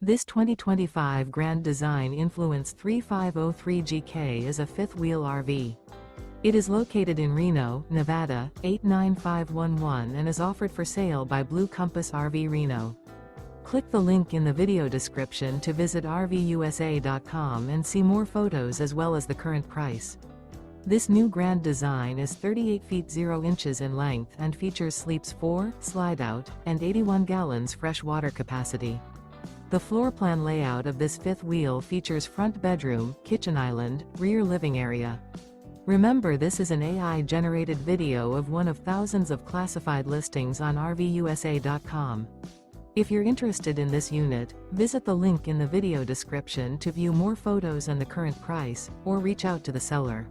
This 2025 Grand Design Influence 3503GK is a fifth-wheel RV. It is located in Reno, Nevada, 89511 and is offered for sale by Blue Compass RV Reno. Click the link in the video description to visit RVUSA.com and see more photos as well as the current price. This new Grand Design is 38 feet 0 inches in length and features sleeps 4, Slideout, and 81 gallons fresh water capacity. The floor plan layout of this fifth wheel features front bedroom, kitchen island, rear living area. Remember, this is an AI-generated video of one of thousands of classified listings on RVUSA.com. If you're interested in this unit, visit the link in the video description to view more photos and the current price, or reach out to the seller.